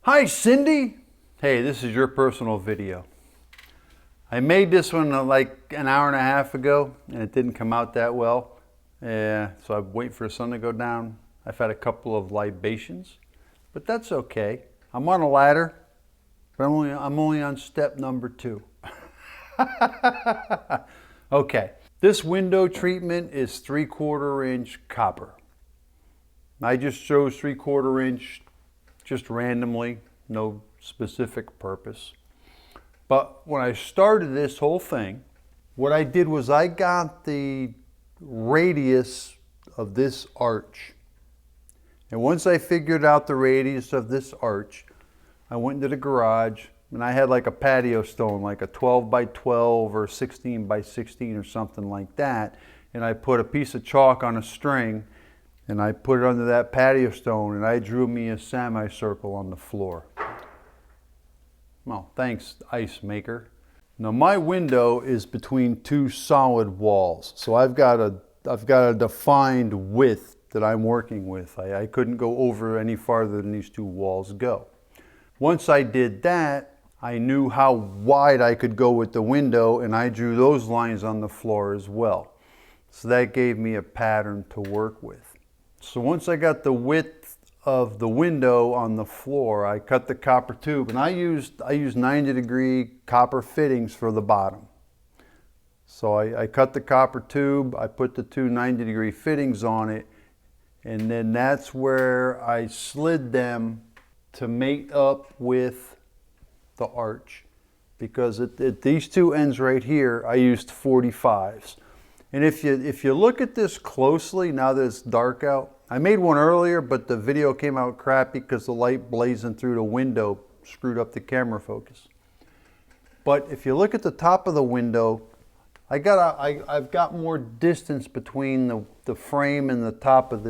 Hi Cindy! Hey, this is your personal video. I made this one like an hour and a half ago and it didn't come out that well. So I'm waiting for the sun to go down. I've had a couple of libations, but that's okay. I'm on a ladder, but I'm only on step number 2. Okay, this window treatment is 3/4 inch copper. I just chose 3/4 inch just randomly, no specific purpose. But when I started this whole thing, what I did was I got the radius of this arch. And once I figured out the radius of this arch, I went into the garage and I had like a patio stone, like a 12 by 12 or 16 by 16 or something like that. And I put a piece of chalk on a string and I put it under that patio stone and I drew me a semicircle on the floor. Well, thanks, Ice Maker. Now my window is between 2 solid walls, so I've got a defined width that I'm working with. I couldn't go over any farther than these 2 walls go. Once I did that, I knew how wide I could go with the window, and I drew those lines on the floor as well. So that gave me a pattern to work with. So once I got the width of the window on the floor, I cut the copper tube, and I used 90-degree copper fittings for the bottom. So I cut the copper tube, I put the 2 90-degree fittings on it, and then that's where I slid them to mate up with the arch. Because at these 2 ends right here, I used 45s. And if you look at this closely, now that it's dark out, I made one earlier, but the video came out crappy because the light blazing through the window screwed up the camera focus. But if you look at the top of the window, I've got more distance between the frame and the top of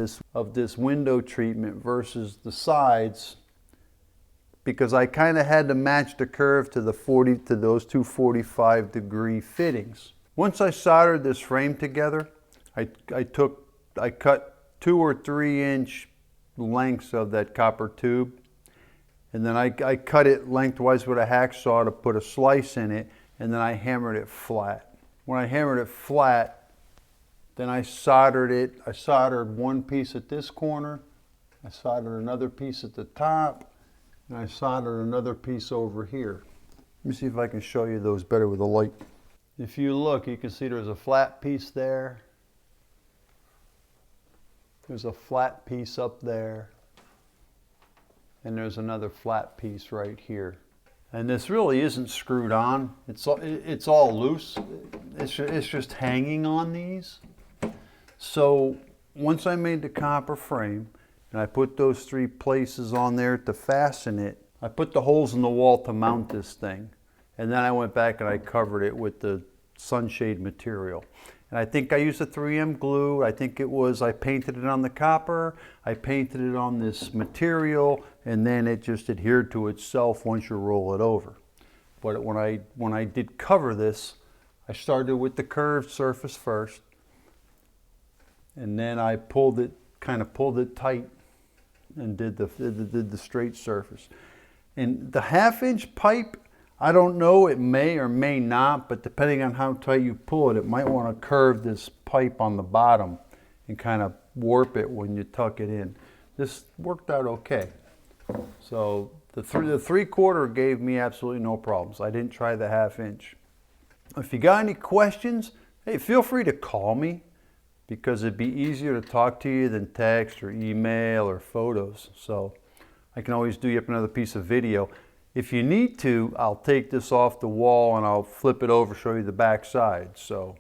this window treatment versus the sides, because I kind of had to match the curve to those 2 45-degree fittings. Once I soldered this frame together, I cut 2 or 3 inch lengths of that copper tube, and then I cut it lengthwise with a hacksaw to put a slice in it, and then I hammered it flat. When I hammered it flat, then I soldered it. I soldered one piece at this corner, I soldered another piece at the top, and I soldered another piece over here. Let me see if I can show you those better with the light. If you look, you can see there's a flat piece there. There's a flat piece up there. And there's another flat piece right here. And this really isn't screwed on. It's all loose. It's just hanging on these. So once I made the copper frame and I put those 3 places on there to fasten it, I put the holes in the wall to mount this thing. And then I went back and I covered it with the sunshade material. And I think I used a 3M glue. I painted it on the copper, I painted it on this material, and then it just adhered to itself once you roll it over. But when I did cover this, I started with the curved surface first, and then I kind of pulled it tight and did the straight surface. And the 1/2 inch pipe, I don't know, it may or may not, but depending on how tight you pull it, it might want to curve this pipe on the bottom and kind of warp it when you tuck it in. This worked out okay. So the 3/4 gave me absolutely no problems. I didn't try the 1/2 inch. If you got any questions, hey, feel free to call me, because it'd be easier to talk to you than text or email or photos. So I can always do you up another piece of video. If you need to, I'll take this off the wall and I'll flip it over, show you the back side. So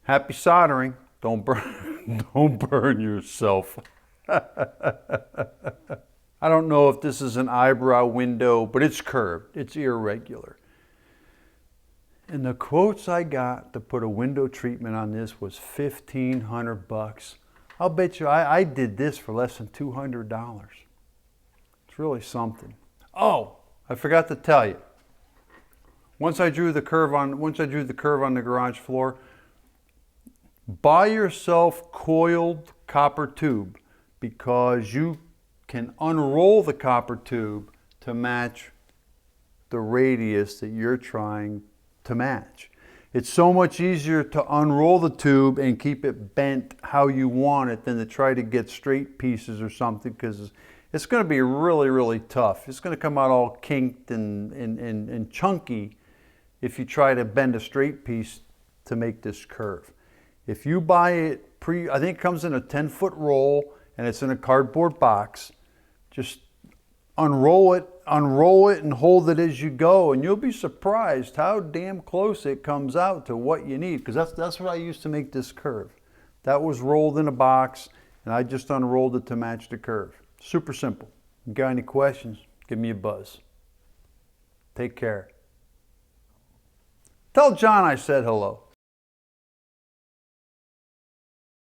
happy soldering. Don't burn yourself. I don't know if this is an eyebrow window, but it's curved. It's irregular. And the quotes I got to put a window treatment on this was $1,500. I'll bet you I did this for less than $200. It's really something. Oh, I forgot to tell you. Once I drew the curve on the garage floor, buy yourself coiled copper tube, because you can unroll the copper tube to to match the radius that you're trying to match. It's so much easier to unroll the tube and keep it bent how you want it than to try to get straight pieces or something, because it's going to be really, really tough. It's going to come out all kinked and chunky if you try to bend a straight piece to make this curve. If you buy it I think it comes in a 10-foot roll and it's in a cardboard box, just unroll it and hold it as you go, and you'll be surprised how damn close it comes out to what you need, because that's what I used to make this curve. That was rolled in a box and I just unrolled it to match the curve. Super simple. If you got any questions, give me a buzz. Take care. Tell John I said hello.